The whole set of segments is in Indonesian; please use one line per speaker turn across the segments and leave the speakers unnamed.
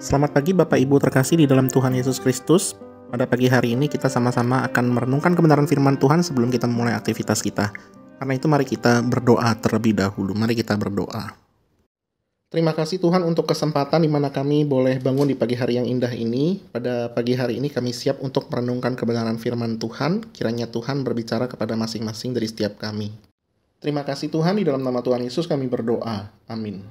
Selamat pagi Bapak Ibu terkasih di dalam Tuhan Yesus Kristus. Pada pagi hari ini kita sama-sama akan merenungkan kebenaran firman Tuhan sebelum kita memulai aktivitas kita. Karena itu mari kita berdoa terlebih dahulu. Mari kita berdoa. Terima kasih Tuhan untuk kesempatan di mana kami boleh bangun di pagi hari yang indah ini. Pada pagi hari ini kami siap untuk merenungkan kebenaran firman Tuhan. Kiranya Tuhan berbicara kepada masing-masing dari setiap kami. Terima kasih Tuhan, di dalam nama Tuhan Yesus kami berdoa. Amin.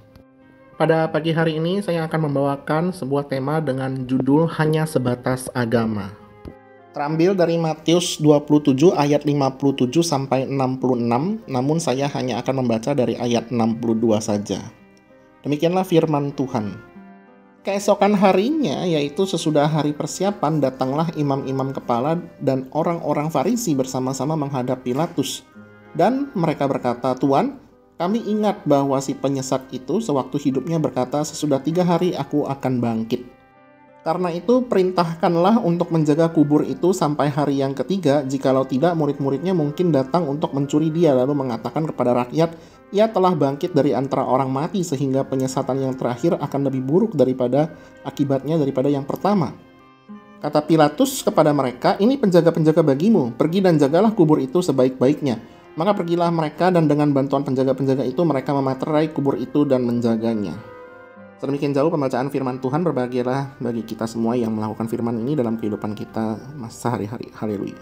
Pada pagi hari ini saya akan membawakan sebuah tema dengan judul Hanya Sebatas Agama. Terambil dari Matius 27 ayat 57 sampai 66, namun saya hanya akan membaca dari ayat 62 saja. Demikianlah firman Tuhan. Keesokan harinya, yaitu sesudah hari persiapan, datanglah imam-imam kepala dan orang-orang Farisi bersama-sama menghadap Pilatus. Dan mereka berkata, "Tuan, kami ingat bahwa si penyesat itu sewaktu hidupnya berkata, sesudah 3 hari aku akan bangkit. Karena itu perintahkanlah untuk menjaga kubur itu sampai hari yang ketiga, jikalau tidak murid-muridnya mungkin datang untuk mencuri dia lalu mengatakan kepada rakyat, ia telah bangkit dari antara orang mati sehingga penyesatan yang terakhir akan lebih buruk daripada akibatnya daripada yang pertama." Kata Pilatus kepada mereka, "Ini penjaga-penjaga bagimu, pergi dan jagalah kubur itu sebaik-baiknya." Maka pergilah mereka dan dengan bantuan penjaga-penjaga itu mereka mematerai kubur itu dan menjaganya. Sedemikian jauh pembacaan firman Tuhan. Berbahagialah bagi kita semua yang melakukan firman ini dalam kehidupan kita sehari-hari. Haleluya.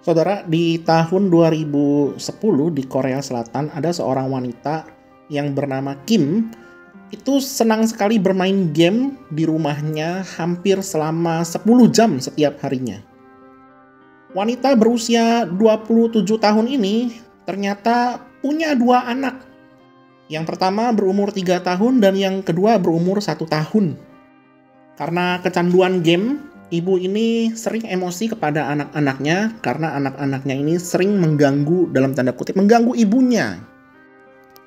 Saudara, di tahun 2010 di Korea Selatan ada seorang wanita yang bernama Kim. Itu senang sekali bermain game di rumahnya hampir selama 10 jam setiap harinya. Wanita berusia 27 tahun ini ternyata punya 2 anak. Yang pertama berumur 3 tahun dan yang kedua berumur 1 tahun. Karena kecanduan game, ibu ini sering emosi kepada anak-anaknya karena anak-anaknya ini sering mengganggu, dalam tanda kutip, mengganggu ibunya.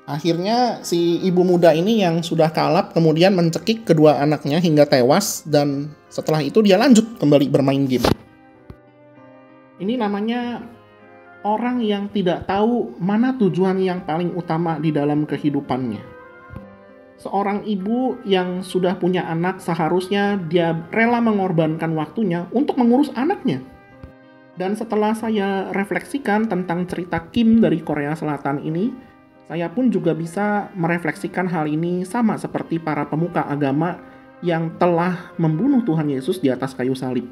Akhirnya si ibu muda ini yang sudah kalap kemudian mencekik kedua anaknya hingga tewas dan setelah itu dia lanjut kembali bermain game. Ini namanya orang yang tidak tahu mana tujuan yang paling utama di dalam kehidupannya. Seorang ibu yang sudah punya anak seharusnya dia rela mengorbankan waktunya untuk mengurus anaknya. Dan setelah saya refleksikan tentang cerita Kim dari Korea Selatan ini, saya pun juga bisa merefleksikan hal ini sama seperti para pemuka agama yang telah membunuh Tuhan Yesus di atas kayu salib.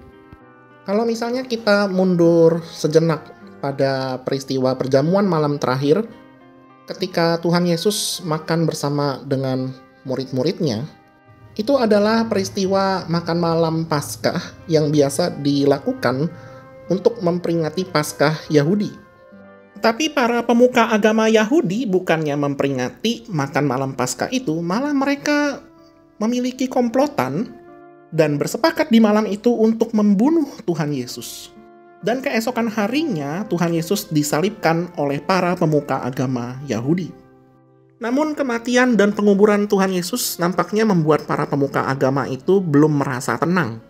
Kalau misalnya kita mundur sejenak pada peristiwa perjamuan malam terakhir, ketika Tuhan Yesus makan bersama dengan murid-muridnya, itu adalah peristiwa makan malam Paskah yang biasa dilakukan untuk memperingati Paskah Yahudi. Tapi para pemuka agama Yahudi bukannya memperingati makan malam Paskah itu, malah mereka memiliki komplotan dan bersepakat di malam itu untuk membunuh Tuhan Yesus. Dan keesokan harinya Tuhan Yesus disalibkan oleh para pemuka agama Yahudi. Namun kematian dan penguburan Tuhan Yesus nampaknya membuat para pemuka agama itu belum merasa tenang.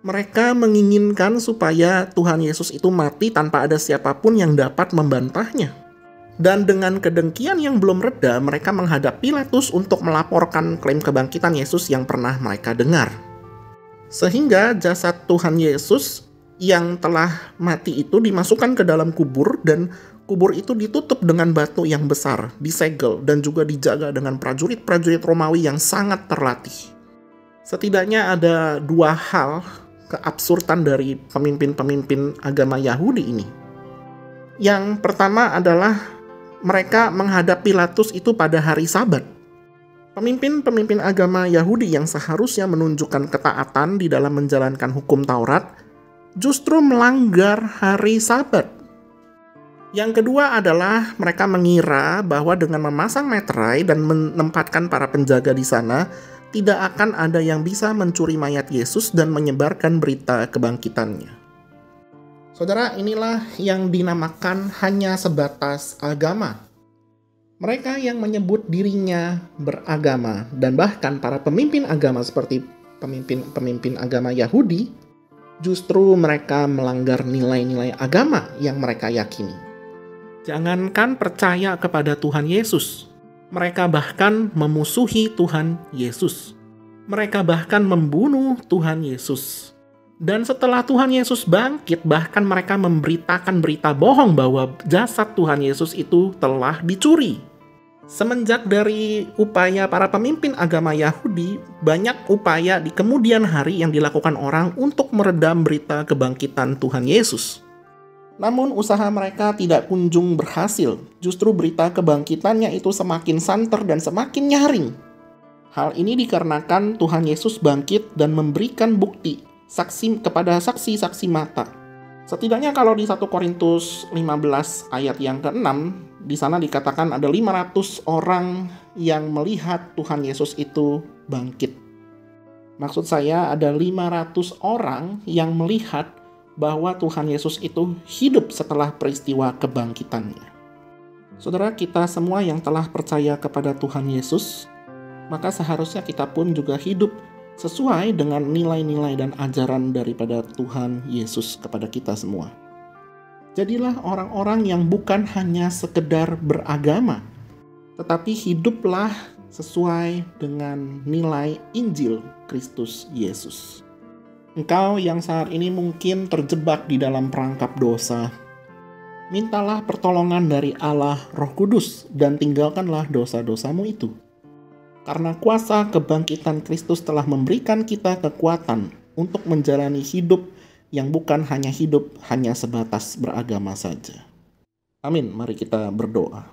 Mereka menginginkan supaya Tuhan Yesus itu mati tanpa ada siapapun yang dapat membantahnya. Dan dengan kedengkian yang belum reda, mereka menghadap Pilatus untuk melaporkan klaim kebangkitan Yesus yang pernah mereka dengar. Sehingga jasad Tuhan Yesus yang telah mati itu dimasukkan ke dalam kubur dan kubur itu ditutup dengan batu yang besar, disegel dan juga dijaga dengan prajurit-prajurit Romawi yang sangat terlatih. Setidaknya ada 2 hal keabsurdan dari pemimpin-pemimpin agama Yahudi ini. Yang pertama adalah mereka menghadap Pilatus itu pada hari Sabat. Pemimpin-pemimpin agama Yahudi yang seharusnya menunjukkan ketaatan di dalam menjalankan hukum Taurat justru melanggar hari Sabat. Yang kedua adalah mereka mengira bahwa dengan memasang meterai dan menempatkan para penjaga di sana, tidak akan ada yang bisa mencuri mayat Yesus dan menyebarkan berita kebangkitannya. Saudara, inilah yang dinamakan hanya sebatas agama. Mereka yang menyebut dirinya beragama dan bahkan para pemimpin agama seperti pemimpin agama Yahudi, justru mereka melanggar nilai-nilai agama yang mereka yakini. Jangankan percaya kepada Tuhan Yesus, mereka bahkan memusuhi Tuhan Yesus. Mereka bahkan membunuh Tuhan Yesus. Dan setelah Tuhan Yesus bangkit, bahkan mereka memberitakan berita bohong bahwa jasad Tuhan Yesus itu telah dicuri. Semenjak dari upaya para pemimpin agama Yahudi, banyak upaya di kemudian hari yang dilakukan orang untuk meredam berita kebangkitan Tuhan Yesus. Namun usaha mereka tidak kunjung berhasil. Justru berita kebangkitannya itu semakin santer dan semakin nyaring. Hal ini dikarenakan Tuhan Yesus bangkit dan memberikan bukti saksi kepada saksi-saksi mata. Setidaknya kalau di 1 Korintus 15 ayat yang ke-6, di sana dikatakan ada 500 orang yang melihat Tuhan Yesus itu bangkit. Maksud saya ada 500 orang yang melihat bahwa Tuhan Yesus itu hidup setelah peristiwa kebangkitannya. Saudara, kita semua yang telah percaya kepada Tuhan Yesus, maka seharusnya kita pun juga hidup sesuai dengan nilai-nilai dan ajaran daripada Tuhan Yesus kepada kita semua. Jadilah orang-orang yang bukan hanya sekedar beragama, tetapi hiduplah sesuai dengan nilai Injil Kristus Yesus. Engkau yang saat ini mungkin terjebak di dalam perangkap dosa, mintalah pertolongan dari Allah Roh Kudus dan tinggalkanlah dosa-dosamu itu. Karena kuasa kebangkitan Kristus telah memberikan kita kekuatan untuk menjalani hidup yang bukan hanya hidup hanya sebatas beragama saja. Amin, mari kita berdoa.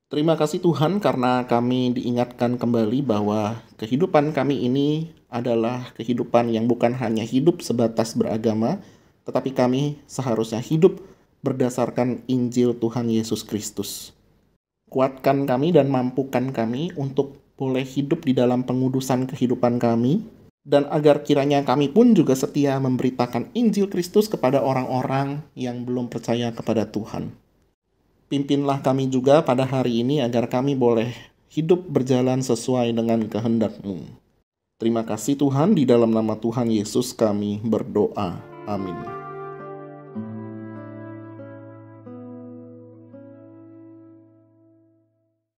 Terima kasih Tuhan karena kami diingatkan kembali bahwa kehidupan kami ini adalah kehidupan yang bukan hanya hidup sebatas beragama, tetapi kami seharusnya hidup berdasarkan Injil Tuhan Yesus Kristus. Kuatkan kami dan mampukan kami untuk boleh hidup di dalam pengudusan kehidupan kami, dan agar kiranya kami pun juga setia memberitakan Injil Kristus kepada orang-orang yang belum percaya kepada Tuhan. Pimpinlah kami juga pada hari ini agar kami boleh hidup berjalan sesuai dengan kehendak-Mu. Terima kasih Tuhan, di dalam nama Tuhan Yesus kami berdoa. Amin.